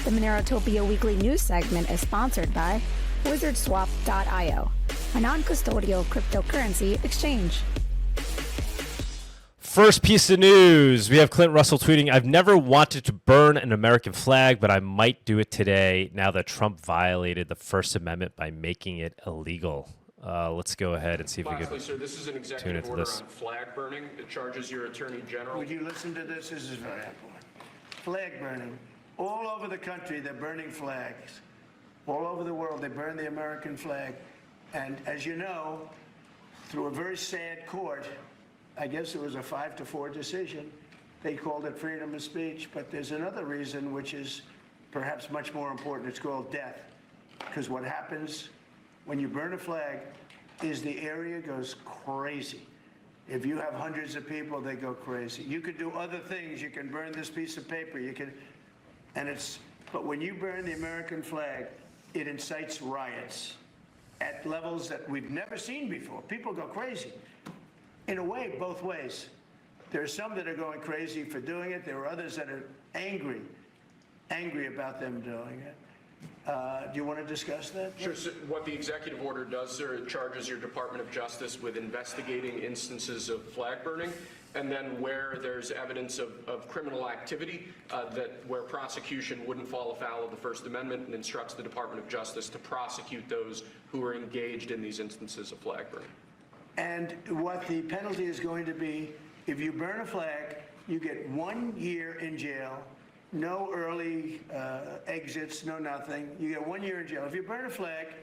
The MoneroTopia weekly news segment is sponsored by WizardSwap.io, a non-custodial cryptocurrency exchange. First piece of news, we have Clint Russell tweeting, "I've never wanted to burn an American flag, but I might do it today now that Trump violated the First Amendment by making it illegal." Let's go ahead and see if we can sir, this is an executive order on flag burning. It charges your attorney general. Would you listen to this? This is very important. Flag burning. All over the country, they're burning flags. All over the world, they burn the American flag. And as you know, through a very sad court, I guess it was a 5-4 decision, they called it freedom of speech. But there's another reason, which is perhaps much more important. It's called death. Because what happens when you burn a flag is the area goes crazy. If you have hundreds of people, they go crazy. You could do other things. You can burn this piece of paper. You can, but when you burn the American flag, it incites riots at levels that we've never seen before. People go crazy. In a way, both ways. There are some that are going crazy for doing it. There are others that are angry about them doing it. Do you want to discuss that? Sure. So what the executive order does, sir, it charges your Department of Justice with investigating instances of flag burning, and then where there's evidence of criminal activity, where prosecution wouldn't fall afoul of the First Amendment, and instructs the Department of Justice to prosecute those who are engaged in these instances of flag burning. And what the penalty is going to be, if you burn a flag, you get 1 year in jail. No early exits, no nothing. You get 1 year in jail. If you burn a flag,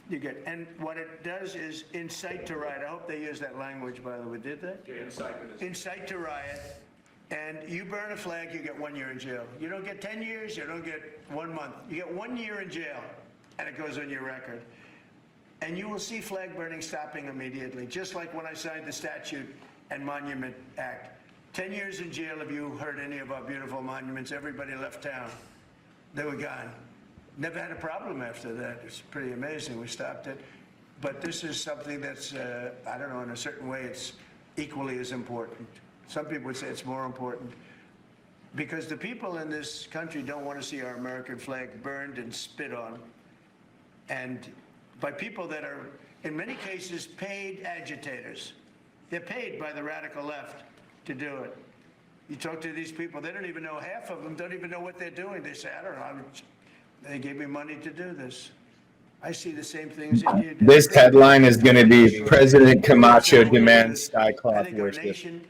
you get, and what it does is incite to riot. I hope they use that language, by the way. Did they? Yeah, incitement. Incite to riot. And you burn a flag, you get 1 year in jail. You don't get 10 years, you don't get 1 month. You get 1 year in jail, and it goes on your record. And you will see flag burning stopping immediately, just like when I signed the Statute and Monument Act. 10 years in jail if you hurt any of our beautiful monuments. Everybody left town. They were gone. Never had a problem after that. It's pretty amazing. We stopped it. But this is something that's, I don't know, in a certain way, it's equally as important. Some people would say it's more important. Because the people in this country don't want to see our American flag burned and spit on. And by people that are, in many cases, paid agitators. They're paid by the radical left to do it. You talk to these people, they don't even know, half of them don't even know what they're doing. They say, I don't know, they gave me money to do this. I see the same things that you do. This headline is going to be President Camacho demands skycloth I think our worship. nation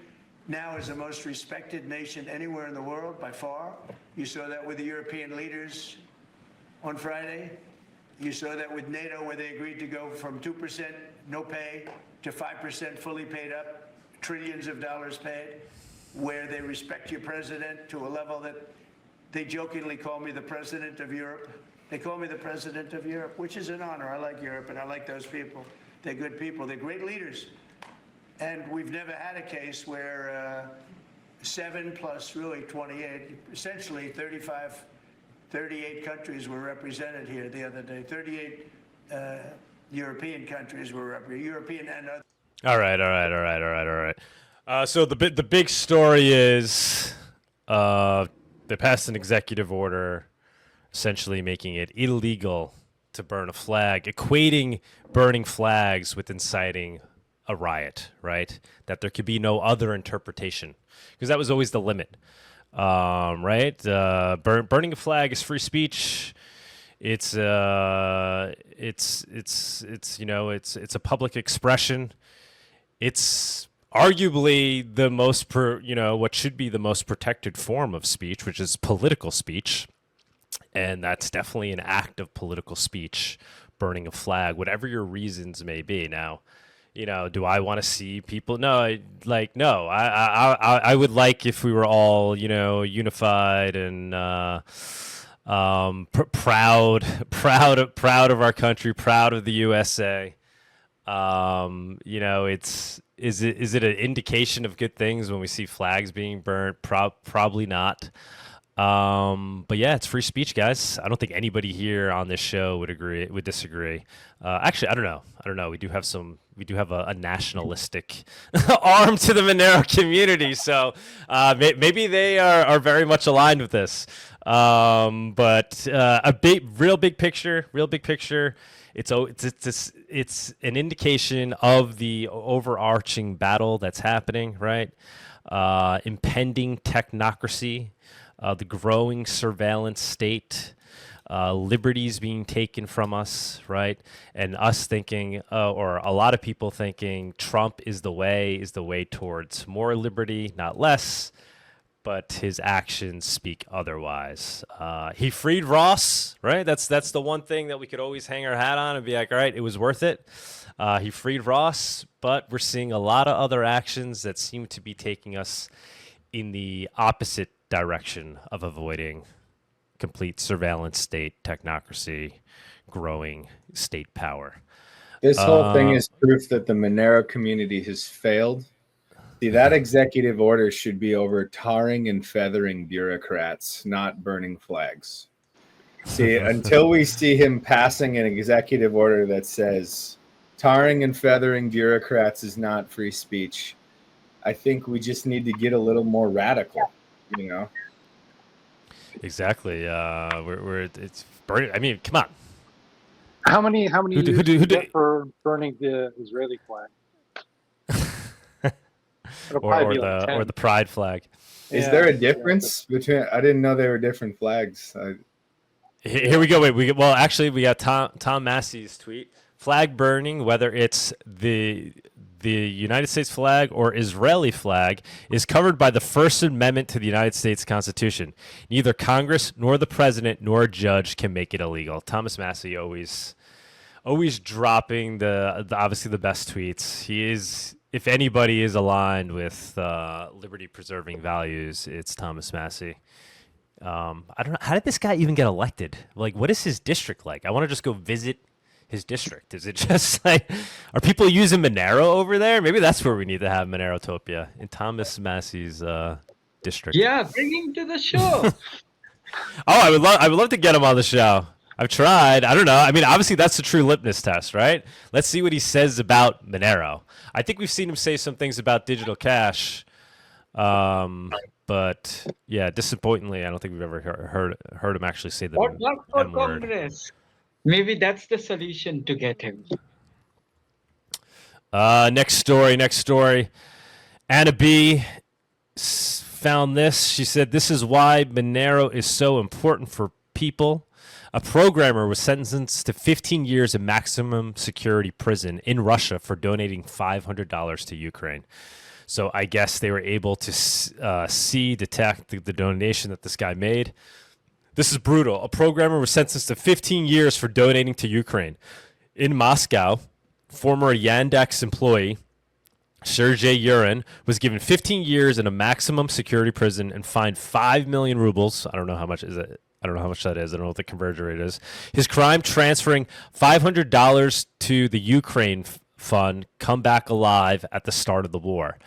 now is the most respected nation anywhere in the world by far. You saw that with the European leaders on Friday. You saw that with NATO, where they agreed to go from 2% no pay to 5% fully paid up, trillions of dollars paid, where they respect your president to a level that they jokingly call me the president of Europe. They call me the president of Europe, which is an honor. I like Europe, and I like those people. They're good people. They're great leaders. And we've never had a case where 7 plus really 28, essentially 38 countries were represented here the other day. 38 European countries were represented, European and other. All right. So the big story is they passed an executive order essentially making it illegal to burn a flag, equating burning flags with inciting a riot, right? That there could be no other interpretation, because that was always the limit. Right? Burning a flag is free speech. It's you know, it's a public expression. It's arguably the most what should be the most protected form of speech, which is political speech. And that's definitely an act of political speech, burning a flag, whatever your reasons may be. Now, do I want to see people? No. I would like if we were all, unified and proud of our country, proud of the USA. Is it an indication of good things when we see flags being burned? Probably not. But yeah, it's free speech, guys. I don't think anybody here on this show would disagree. Actually, I don't know. We do have a nationalistic arm to the Monero community, so maybe they are very much aligned with this. But real big picture. It's an indication of the overarching battle that's happening, right? Impending technocracy, the growing surveillance state, liberties being taken from us, right? And us thinking, or a lot of people thinking, Trump is the way towards more liberty, not less. But his actions speak otherwise. He freed Ross, right? That's the one thing that we could always hang our hat on and be like, all right, it was worth it. He freed Ross, but we're seeing a lot of other actions that seem to be taking us in the opposite direction of avoiding complete surveillance state, technocracy, growing state power. This whole thing is proof that the Monero community has failed. See, that executive order should be over tarring and feathering bureaucrats, not burning flags. See, until we see him passing an executive order that says tarring and feathering bureaucrats is not free speech, I think we just need to get a little more radical, you know? Exactly. It's burning. I mean, come on. How many Who do- for burning the Israeli flag? or the pride flag. Is there a difference between? I didn't know they were different flags. Here we go. Wait, we got Tom Massey's tweet. Flag burning, whether it's the United States flag or Israeli flag, is covered by the First Amendment to the United States Constitution. Neither Congress nor the president nor a judge can make it illegal. Thomas Massey always dropping the obviously the best tweets. He is. If anybody is aligned with liberty-preserving values, it's Thomas Massey. I don't know. How did this guy even get elected? Like, what is his district like? I want to just go visit his district. Is it just like, are people using Monero over there? Maybe that's where we need to have MoneroTopia, in Thomas Massey's district. Yeah, bring him to the show. I would love to get him on the show. I've tried. I don't know. I mean, obviously, that's the true litmus test, right? Let's see what he says about Monero. I think we've seen him say some things about digital cash, but yeah, disappointingly, I don't think we've ever heard him actually say the What for M-word. Congress? Maybe that's the solution to get him. Next story. Anna B found this. She said, "This is why Monero is so important for people." A programmer was sentenced to 15 years in maximum security prison in Russia for donating $500 to Ukraine. So I guess they were able to detect the donation that this guy made. This is brutal. A programmer was sentenced to 15 years for donating to Ukraine. In Moscow, former Yandex employee Sergey Urin was given 15 years in a maximum security prison and fined 5 million rubles. I don't know how much is it. I don't know how much that is. I don't know what the conversion rate is. His crime, transferring $500 to the Ukraine fund, come back alive at the start of the war.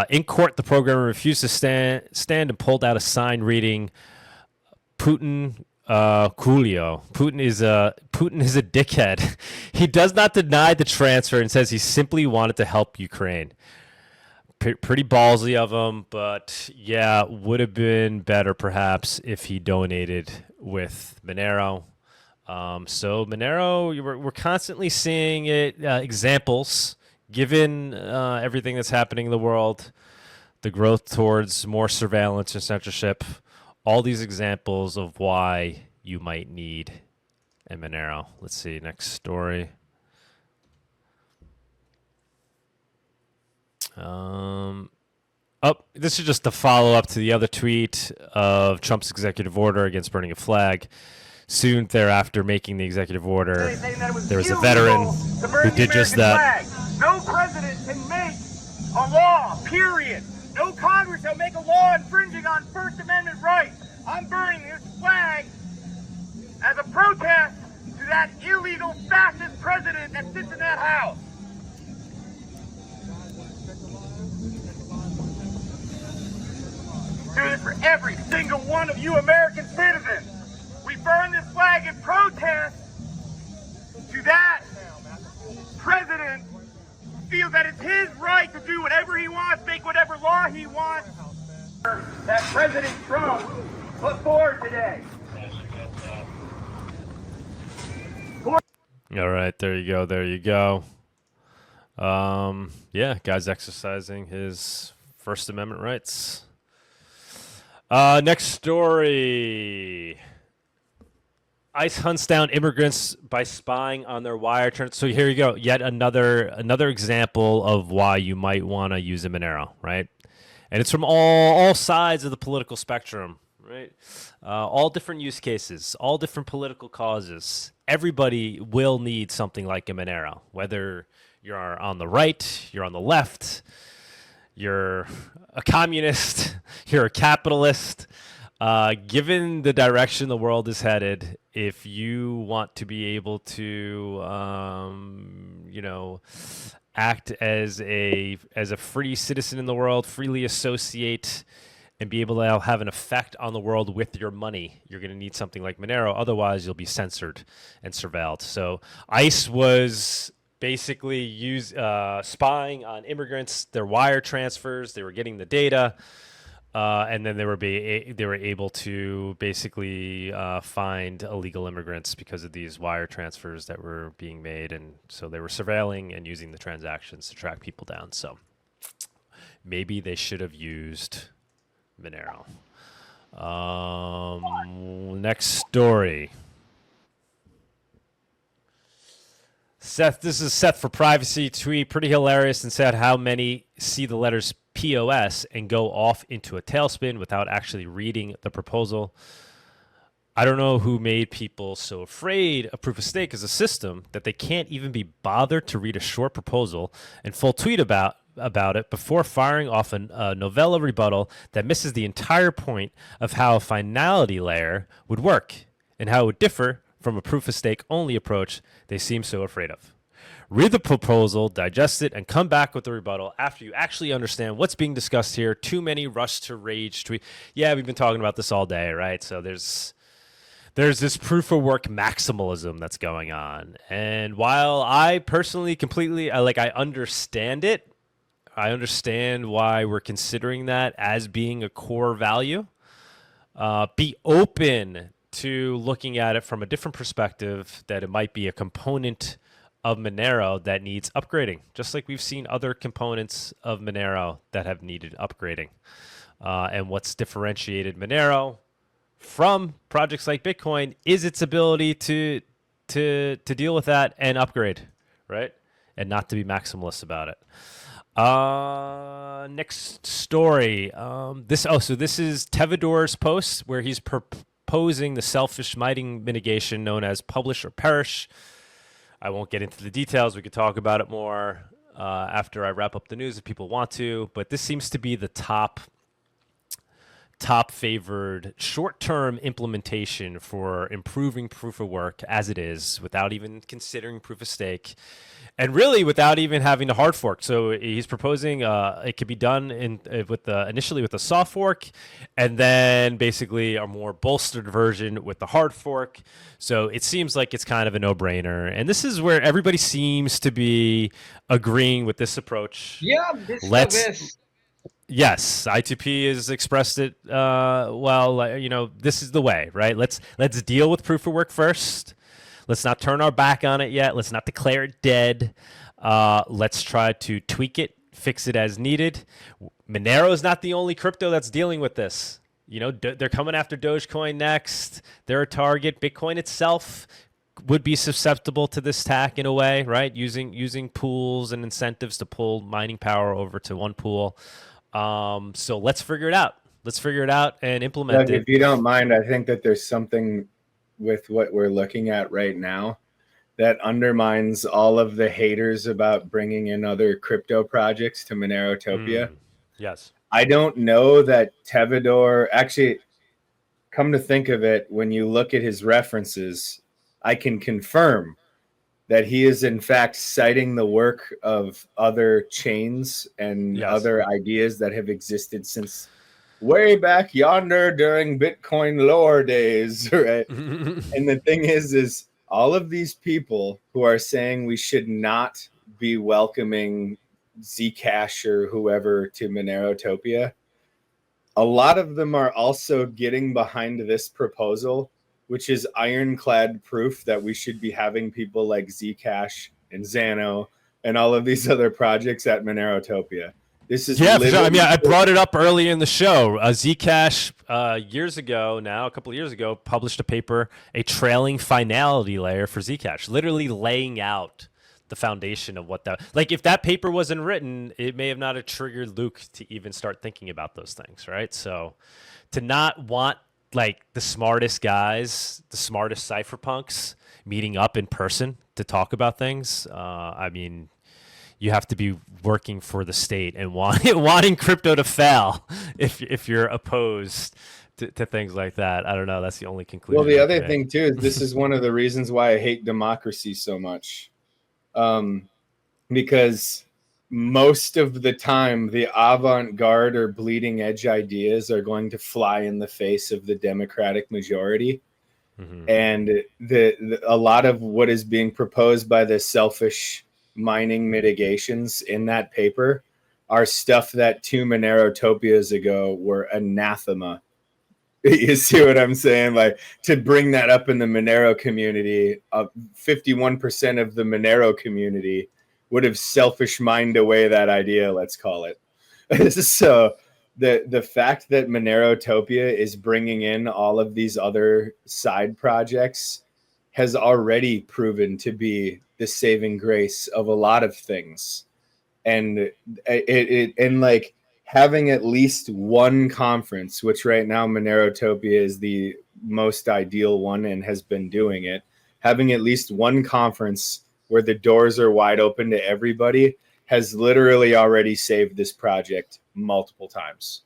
In court, the programmer refused to stand and pulled out a sign reading, "Putin Coolio. Putin is a dickhead. He does not deny the transfer and says he simply wanted to help Ukraine." Pretty ballsy of him, but yeah, would have been better perhaps if he donated with Monero. So Monero, we're constantly seeing it examples, given everything that's happening in the world, the growth towards more surveillance and censorship, all these examples of why you might need a Monero. Let's see, next story. This is just a follow-up to the other tweet of Trump's executive order against burning a flag. Soon thereafter, making the executive order, there was a veteran who did just that. No president can make a law, period. No Congress will make a law infringing on First Amendment rights. I'm burning this flag as a protest to that illegal fascist president that sits in that house. Do this for every single one of you American citizens. We burn this flag in protest to that president who feels that it's his right to do whatever he wants, make whatever law he wants. That President Trump Look forward today. All right, there you go. There you go. Yeah, guy's exercising his First Amendment rights. Next story. ICE hunts down immigrants by spying on their wire transfers. So here you go. Yet another example of why you might want to use a Monero, right? And it's from all sides of the political spectrum, right? All different use cases, all different political causes. Everybody will need something like a Monero, whether you're on the right, you're on the left, you're a communist, you're a capitalist. Given the direction the world is headed, if you want to be able to, act as a free citizen in the world, freely associate, and be able to have an effect on the world with your money, you're going to need something like Monero. Otherwise, you'll be censored and surveilled. So ICE was basically spying on immigrants, their wire transfers. They were getting the data. And then they were able to basically find illegal immigrants because of these wire transfers that were being made, and so they were surveilling and using the transactions to track people down. So maybe they should have used Monero. Next story. Seth, this is Seth for Privacy tweet, pretty hilarious, and said how many see the letters POS and go off into a tailspin without actually reading the proposal. I don't know who made people so afraid of proof of stake as a system that they can't even be bothered to read a short proposal and full tweet about it before firing off a novella rebuttal that misses the entire point of how a finality layer would work and how it would differ from a proof of stake only approach they seem so afraid of. Read the proposal, digest it, and come back with the rebuttal after you actually understand what's being discussed here. Too many rush to rage tweet. Yeah, we've been talking about this all day, right? So there's this proof of work maximalism that's going on. And while I personally completely, I understand it. I understand why we're considering that as being a core value. Be open to looking at it from a different perspective, that it might be a component of Monero that needs upgrading, just like we've seen other components of Monero that have needed upgrading. And what's differentiated Monero from projects like Bitcoin is its ability to deal with that and upgrade, right? And not to be maximalist about it. Next story. This is Tevador's post where he's proposing the selfish mining mitigation known as publish or perish. I won't get into the details. We could talk about it more after I wrap up the news if people want to. But this seems to be the top favored short-term implementation for improving proof of work as it is, without even considering proof of stake, and really without even having to hard fork. So he's proposing it could be done initially with a soft fork, and then basically a more bolstered version with the hard fork. So it seems like it's kind of a no-brainer, and this is where everybody seems to be agreeing with this approach. Yeah, this is the best. Yes, I2P has expressed it this is the way, right? Let's deal with proof of work first. Let's not turn our back on it yet. Let's not declare it dead. Let's try to tweak it, fix it as needed. Monero is not the only crypto that's dealing with this. They're coming after Dogecoin next. They're a target. Bitcoin itself would be susceptible to this attack in a way, right? Using pools and incentives to pull mining power over to one pool. So let's figure it out. Let's figure it out and implement it. If you don't mind, I think that there's something with what we're looking at right now that undermines all of the haters about bringing in other crypto projects to MoneroTopia. Yes. I don't know that Tevador, actually, come to think of it, when you look at his references, I can confirm that he is in fact citing the work of other chains and other ideas that have existed since way back yonder during Bitcoin lore days, right? And the thing is all of these people who are saying we should not be welcoming Zcash or whoever to MoneroTopia, a lot of them are also getting behind this proposal, which is ironclad proof that we should be having people like Zcash and Xano and all of these other projects at MoneroTopia. This is Yeah, for sure. I mean, literally I brought it up early in the show. Zcash, years ago now, a couple of years ago, published a paper, a trailing finality layer for Zcash, literally laying out the foundation of what that, like, if that paper wasn't written, it may have not have triggered Luke to even start thinking about those things, right? So to not want like the smartest guys, the smartest cypherpunks meeting up in person to talk about things, I mean, you have to be working for the state and wanting crypto to fail if you're opposed to things like that. I don't know. That's the only conclusion. Well, the I other can thing make. too is this is one of the reasons why I hate democracy so much, because most of the time the avant-garde or bleeding edge ideas are going to fly in the face of the democratic majority. And a lot of what is being proposed by the selfish mining mitigations in that paper are stuff that 2 MoneroTopias ago were anathema. You see what I'm saying? Like, to bring that up in the Monero community, 51% of the Monero community would have selfish mined away that idea, let's call it. So the fact that MoneroTopia is bringing in all of these other side projects has already proven to be the saving grace of a lot of things. And and like having at least one conference, which right now MoneroTopia is the most ideal one and has been doing it, having at least one conference where the doors are wide open to everybody has literally already saved this project multiple times.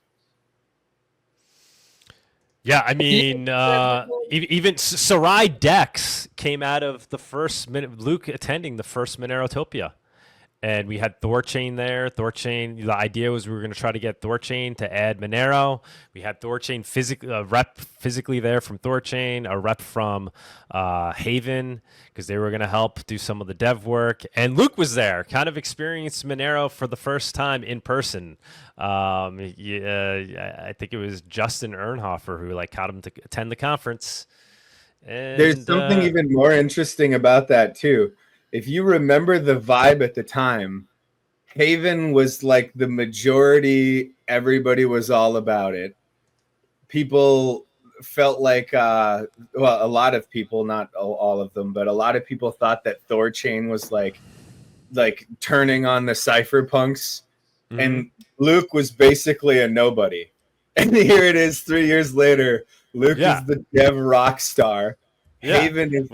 Yeah, I mean, even Sarai Dex came out of the first Luke attending the first MoneroTopia. And we had Thorchain there. Thorchain, the idea was we were going to try to get Thorchain to add Monero. We had Thorchain rep physically there from Thorchain, a rep from Haven, because they were going to help do some of the dev work. And Luke was there, kind of experienced Monero for the first time in person. I think it was Justin Ernhofer who got him to attend the conference. And, there's something even more interesting about that too. If you remember the vibe at the time, Haven was like the majority, everybody was all about it. People felt like, a lot of people, not all of them, but a lot of people thought that Thorchain was like turning on the cypherpunks. Mm-hmm. And Luke was basically a nobody. And here it is 3 years later, Luke is the dev rock star. Yeah. Haven is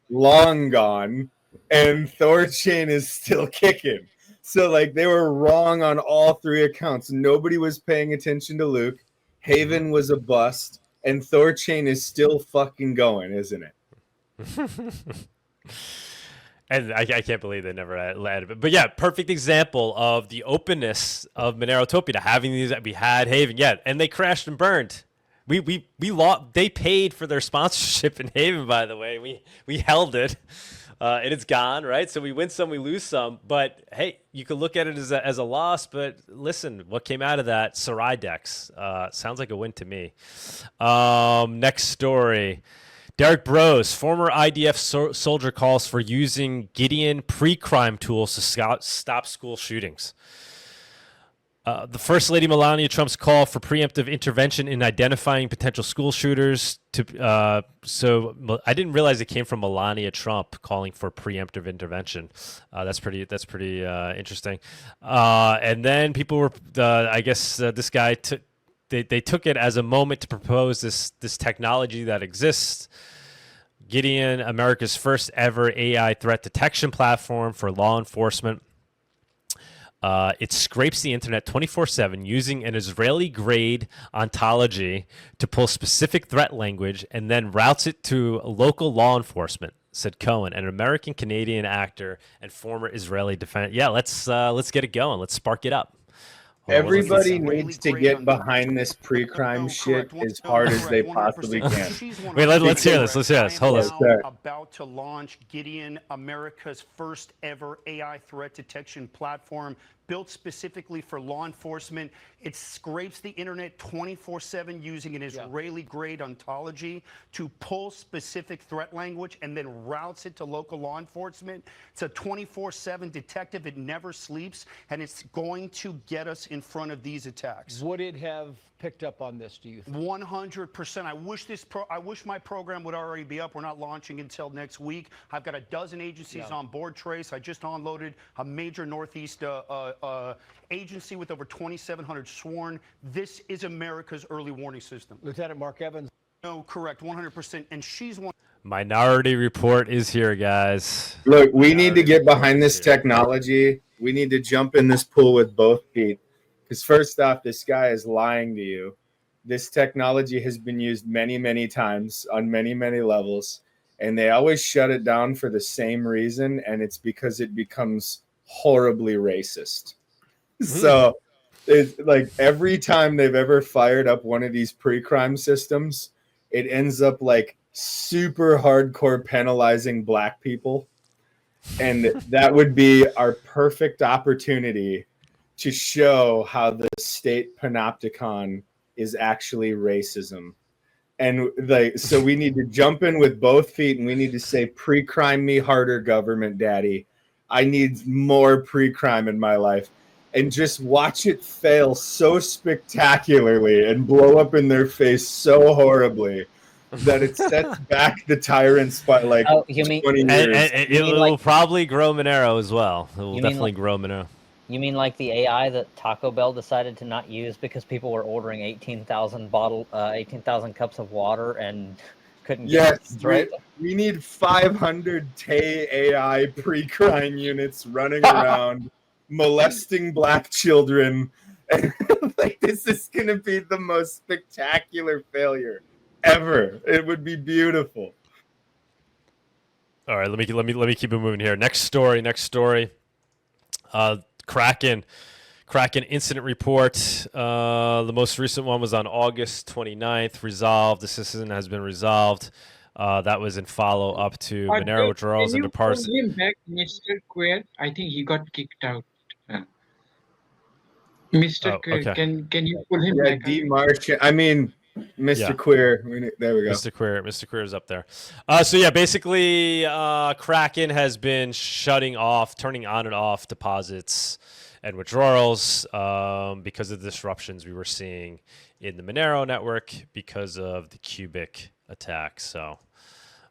long gone. And Thorchain is still kicking. So they were wrong on all three accounts. Nobody was paying attention to Luke. Haven was a bust. And Thorchain is still fucking going, isn't it? And I can't believe they never added it. But yeah, perfect example of the openness of MoneroTopia to having these. We had Haven, and they crashed and burned. We lost. They paid for their sponsorship in Haven, by the way. We held it. And it's gone, right? So we win some, we lose some. But hey, you could look at it as a loss. But listen, what came out of that? Sarai Dex sounds like a win to me. Next story. Derek Bros, former IDF soldier, calls for using Gideon pre-crime tools to stop school shootings. The First Lady Melania Trump's call for preemptive intervention in identifying potential school shooters. So I didn't realize it came from Melania Trump calling for preemptive intervention. That's pretty interesting. And then people were, I guess, this guy took. They took it as a moment to propose this technology that exists. Gideon, America's first ever AI threat detection platform for law enforcement. It scrapes the internet 24/7 using an Israeli-grade ontology to pull specific threat language and then routes it to local law enforcement, said Cohen, an American-Canadian actor and former Israeli defender. Yeah, let's get it going. Let's spark it up. Everybody needs to get behind this pre-crime shit as hard as they possibly can. Wait, let's hear this. Let's hear this. Hold on. About to launch Gideon, America's first ever AI threat detection platform built specifically for law enforcement. It scrapes the internet 24/7 using an Israeli-grade ontology to pull specific threat language and then routes it to local law enforcement. It's a 24/7 detective. It never sleeps, and it's going to get us in front of these attacks. Would it have picked up on this, do you think? 100%. I wish my program would already be up. We're not launching until next week. I've got a dozen agencies on board, Trace. I just unloaded a major Northeast agency with over 2,700 sworn. This is America's early warning system. Lieutenant Mark Evans. No, correct, 100%. And she's one. Minority Report is here, guys. Look, we need to get behind this technology. We need to jump in this pool with both feet. Because first off, this guy is lying to you. This technology has been used many, many times on many, many levels. And they always shut it down for the same reason. And it's because it becomes horribly racist. So it's like every time they've ever fired up one of these pre-crime systems, it ends up like super hardcore penalizing black people. And that would be our perfect opportunity to show how the state panopticon is actually racism. And like, so we need to jump in with both feet and we need to say, pre-crime me harder, government daddy. I need more pre-crime in my life. And just watch it fail so spectacularly and blow up in their face so horribly that it sets back the tyrants by like 20 years. And it'll probably grow Monero as well. It will definitely grow Monero. You mean like the AI that Taco Bell decided to not use because people were ordering 18,000 cups of water and couldn't get it straight? We need 500 Tay AI pre-crime units running around molesting black children. Like, this is going to be the most spectacular failure ever. It would be beautiful. All right, let me keep it moving here. Next story. Kraken incident report. The most recent one was on August 29th. Resolved. The system has been resolved. That was in follow up to Monero withdrawals and departments. Can you pull him back, Mr. Queer? I think he got kicked out. Mr. Queer, okay. can you pull him back? Mr. Queer. There we go. Mr. Queer is up there. So yeah, basically, Kraken has been turning on and off deposits and withdrawals because of the disruptions we were seeing in the Monero network because of the Cubic attack. So,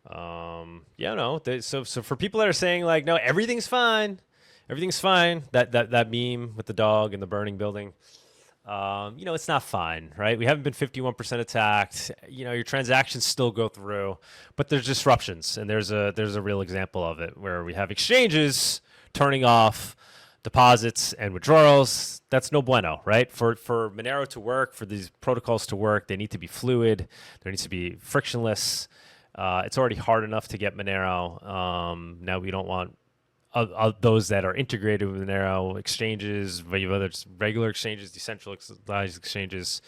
so for people that are saying like, no, everything's fine, that meme with the dog and the burning building. It's not fine, right? We haven't been 51% attacked. Your transactions still go through, but there's disruptions, and there's a real example of it where we have exchanges turning off deposits and withdrawals. That's no bueno, right? For Monero to work, for these protocols to work, they need to be fluid. There needs to be frictionless. It's already hard enough to get Monero. Now we don't want those that are integrated with Monero exchanges, whether it's regular exchanges, decentralized exchanges.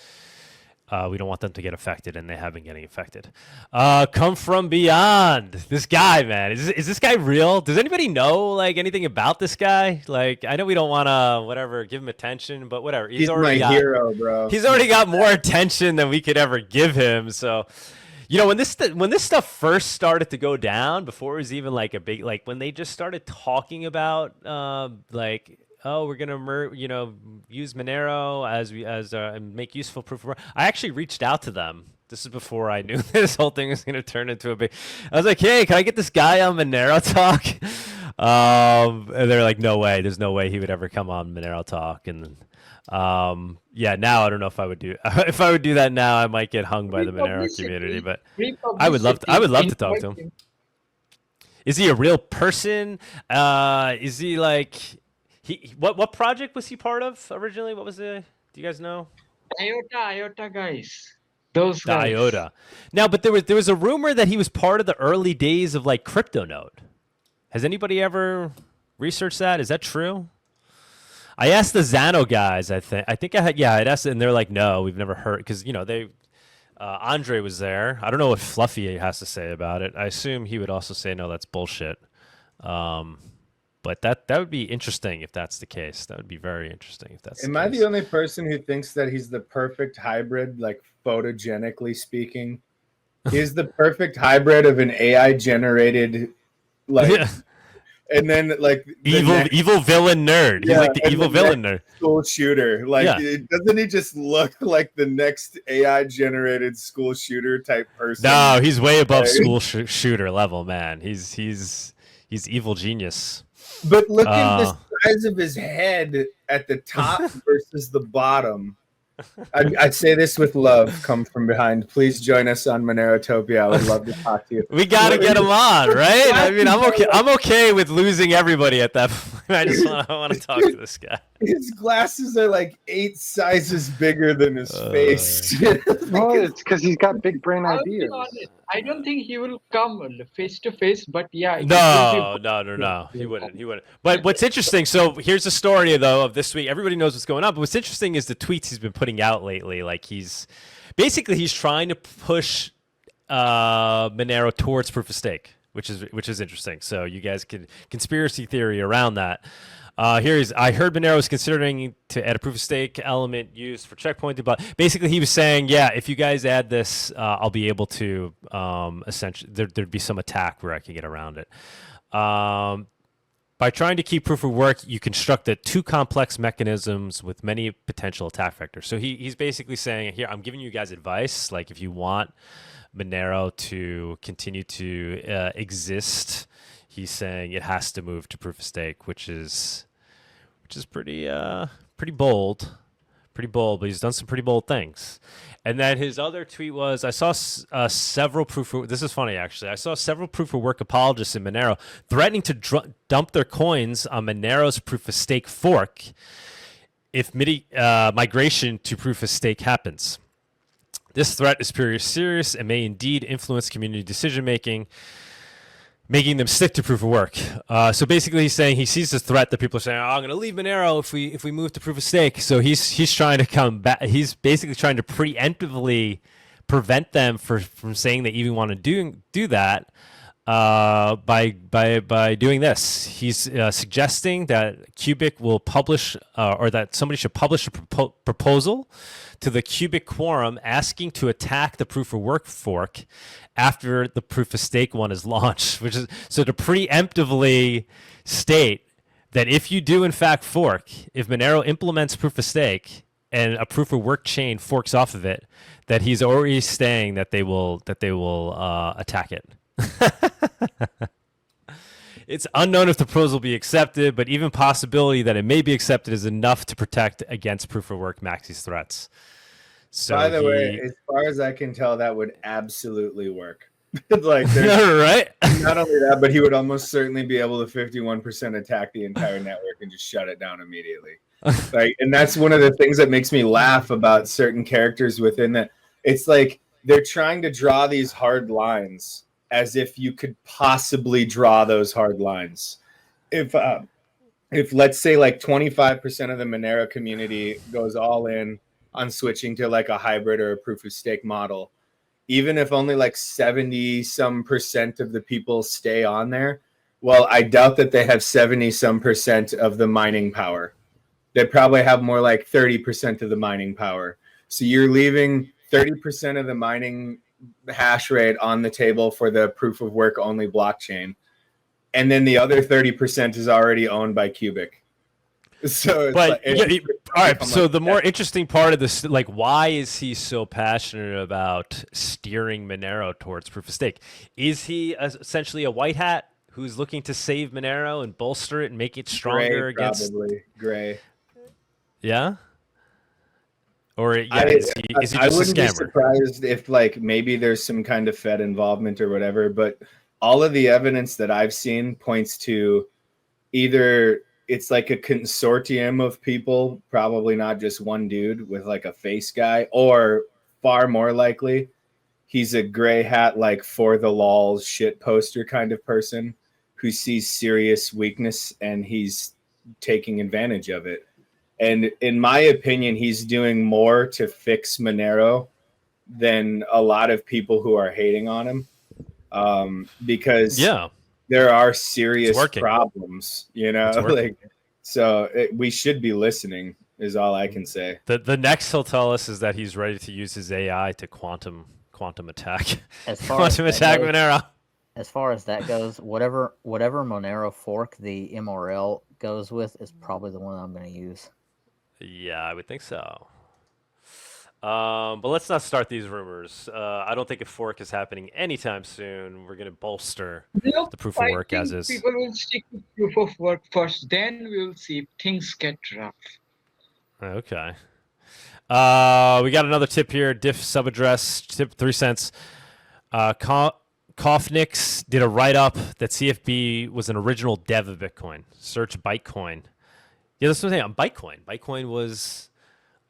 We don't want them to get affected, and they have been getting affected. Come from beyond. This guy, man, is this guy real? Does anybody know like anything about this guy? Like, I know we don't want to give him attention, but whatever. He's my hero, bro. He's already got more attention than we could ever give him. So. When this stuff first started to go down, before it was even like a big, like when they just started talking about we're gonna use Monero and make useful proof of work. I actually reached out to them. This is before I knew this whole thing was gonna turn into a big. I was like, hey, can I get this guy on Monero Talk? And they're like, no way. There's no way he would ever come on Monero Talk. And now I don't know if I would do that now. I might get hung by the Monero community, but I would love to talk to him. Is he a real person? Is he like what project was he part of originally? What was do you guys know? IOTA guys. Those guys. IOTA. Now, but there was a rumor that he was part of the early days of like CryptoNote. Has anybody ever researched that? Is that true? I asked the Xano guys. I'd asked, and they're like, no, we've never heard, because Andre was there. I don't know what Fluffy has to say about it. I assume he would also say, no, that's bullshit. But that would be interesting if that's the case. That would be very interesting if that's Am the I case. the only person who thinks that he's the perfect hybrid, like photogenically speaking? He's the perfect hybrid of an AI generated, like, Yeah. and then like evil villain nerd. He's like the evil villain nerd. School shooter. Like, Yeah. doesn't he just look like the next AI generated school shooter type person? No, he's way above school shooter level, man. He's evil genius. But look at the size of his head at the top versus the bottom. I'd say this with love, come from behind. Please join us on MoneroTopia. I would love to talk to you. We gotta get him on, right? I mean, I'm okay with losing everybody at that point. I want to talk to this guy. His glasses are like 8 sizes bigger than his face. No, it's because he's got big brain I'll be ideas. honest, I don't think he will come face to face, but yeah. No. He wouldn't. But what's interesting, so here's the story, though, of this week. Everybody knows what's going on, but what's interesting is the tweets he's been putting out lately. Like, he's trying to push Monero towards proof of stake, which is interesting. So you guys can conspiracy theory around that. I heard Monero is considering to add a proof of stake element used for checkpointing, but basically he was saying, yeah, if you guys add this, I'll be able to essentially there'd be some attack where I can get around it. By trying to keep proof of work, you constructed 2 complex mechanisms with many potential attack vectors. So he's basically saying, here, I'm giving you guys advice. Like, if you want Monero to continue to exist, he's saying it has to move to proof of stake, which is pretty bold, but he's done some pretty bold things. And then his other tweet was, I saw several this is funny actually. I saw several proof of work apologists in Monero threatening to dump their coins on Monero's proof of stake fork if migration to proof of stake happens. This threat is very serious and may indeed influence community decision making, making them stick to proof of work. So basically, he's saying he sees this threat that people are saying, I'm going to leave Monero if we move to proof of stake. So he's trying to come back. He's basically trying to preemptively prevent them from saying they even want to do that by doing this. He's suggesting that Cubic will publish or that somebody should publish a proposal to the Cubic Quorum asking to attack the proof of work fork after the proof of stake one is launched, which is so to preemptively state that if you do in fact fork, if Monero implements proof of stake and a proof of work chain forks off of it, that he's already saying that they will attack it. It's unknown if the proposal will be accepted, but even possibility that it may be accepted is enough to protect against proof of work Maxi's threats. So by the way, as far as I can tell, that would absolutely work. Like, right? Not only that, but he would almost certainly be able to 51% attack the entire network and just shut it down immediately. Like, and that's one of the things that makes me laugh about certain characters within that. It's like they're trying to draw these hard lines as if you could possibly draw those hard lines. If let's say like 25% of the Monero community goes all in on switching to like a hybrid or a proof of stake model, even if only like 70% of the people stay on there, well, I doubt that they have 70% of the mining power. They probably have more like 30% of the mining power. So you're leaving 30% of the mining hash rate on the table for the proof of work only blockchain. And then the other 30% is already owned by Cubic. So all right. So the more interesting part of this, like, why is he so passionate about steering Monero towards proof of stake? Is he essentially a white hat who's looking to save Monero and bolster it and make it stronger against? Probably Gray. Yeah. Or is he just I wouldn't a scammer? be surprised if like maybe there's some kind of Fed involvement or whatever, but all of the evidence that I've seen points to either it's like a consortium of people, probably not just one dude with like a face guy, or far more likely he's a gray hat, like for the lols shit poster kind of person who sees serious weakness and he's taking advantage of it. And in my opinion, he's doing more to fix Monero than a lot of people who are hating on him. Because there are serious working. problems, you know, It's working. like, so we should be listening is all I can say. The next he'll tell us is that he's ready to use his AI to quantum attack. As far Quantum as attack goes, Monero. As far as that goes, whatever Monero fork the MRL goes with is probably the one I'm going to use. Yeah, I would think so. But let's not start these rumors. I don't think a fork is happening anytime soon. We're going to bolster the proof of work as is. People will stick with proof of work first, then we'll see if things get rough. Okay. We got another tip here. Diff subaddress tip 3 cents. Kofnix did a write-up that CFB was an original dev of Bitcoin. Search Bytecoin. Yeah, that's what I'm saying. On Bytecoin. Bytecoin was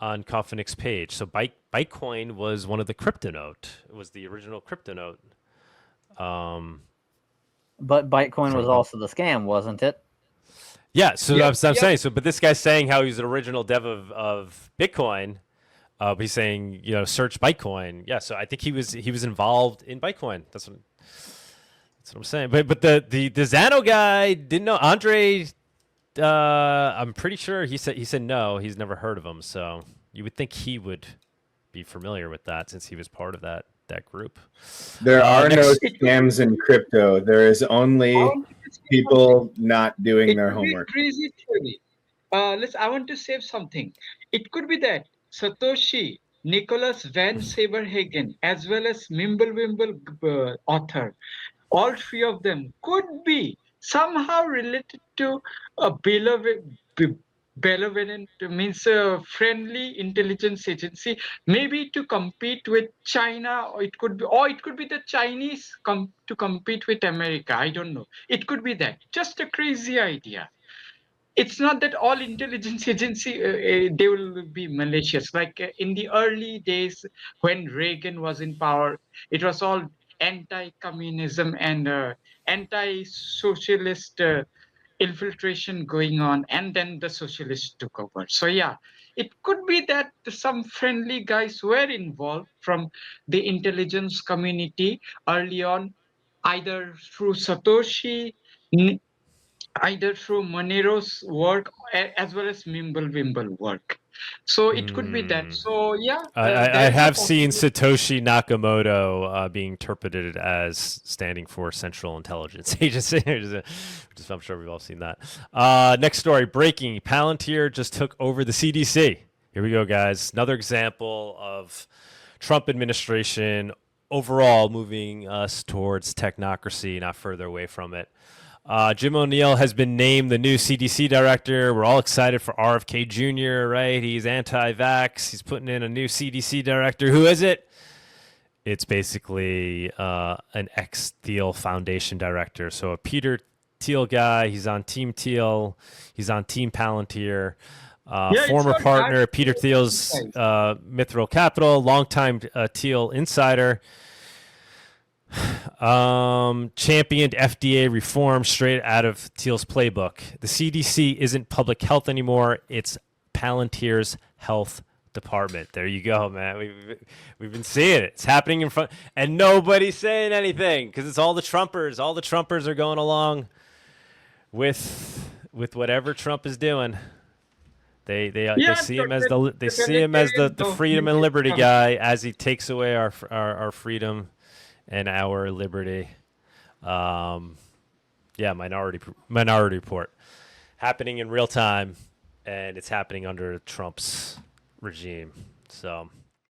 on Kofnix's page. So Bytecoin was one of the CryptoNote. It was the original CryptoNote. But Bytecoin was also the scam, wasn't it? Yeah, so I'm saying. So, but this guy's saying how he's an original dev of Bitcoin. But he's saying, search Bytecoin. Yeah, so I think he was involved in Bytecoin. That's what I'm saying. But the Zano guy didn't know. Andre, I'm pretty sure he said no. He's never heard of him. So you would think he would be familiar with that since he was part of that group. There are no scams in crypto. There is only people not doing their homework. Crazy theory. I want to say something. It could be that Satoshi, Nicholas Van Saberhagen, as well as Mimblewimble author, all three of them could be somehow related to a benevolent, means a friendly intelligence agency, maybe to compete with China, or it could be the Chinese to compete with America. I don't know. It could be that. Just a crazy idea. It's not that all intelligence agency they will be malicious. Like in the early days when Reagan was in power, it was all anti-communism and anti-socialist infiltration going on, and then the socialists took over. So yeah, it could be that some friendly guys were involved from the intelligence community early on, either through Satoshi, either through Monero's work as well as Mimblewimble work. So it could be that. So yeah, I have seen Satoshi Nakamoto being interpreted as standing for Central Intelligence Agency, which I'm sure we've all seen that. Next story, breaking. Palantir just took over the CDC. Here we go, guys. Another example of Trump administration overall moving us towards technocracy, not further away from it. Jim O'Neill has been named the new CDC director. We're all excited for RFK Jr., right? He's anti-vax. He's putting in a new CDC director. Who is it? It's basically an ex-Thiel Foundation director. So a Peter Thiel guy. He's on Team Thiel. He's on Team Palantir. Former partner, Peter Thiel's Mithril Capital, longtime Thiel insider. Championed FDA reform straight out of Thiel's playbook. The CDC isn't public health anymore. It's Palantir's health department. There you go, man. We've been seeing it. It's happening in front, and nobody's saying anything because it's all the Trumpers. All the Trumpers are going along with whatever Trump is doing. They see him as the freedom and liberty guy as he takes away our freedom and our liberty. Minority Report happening in real time, and it's happening under Trump's regime. So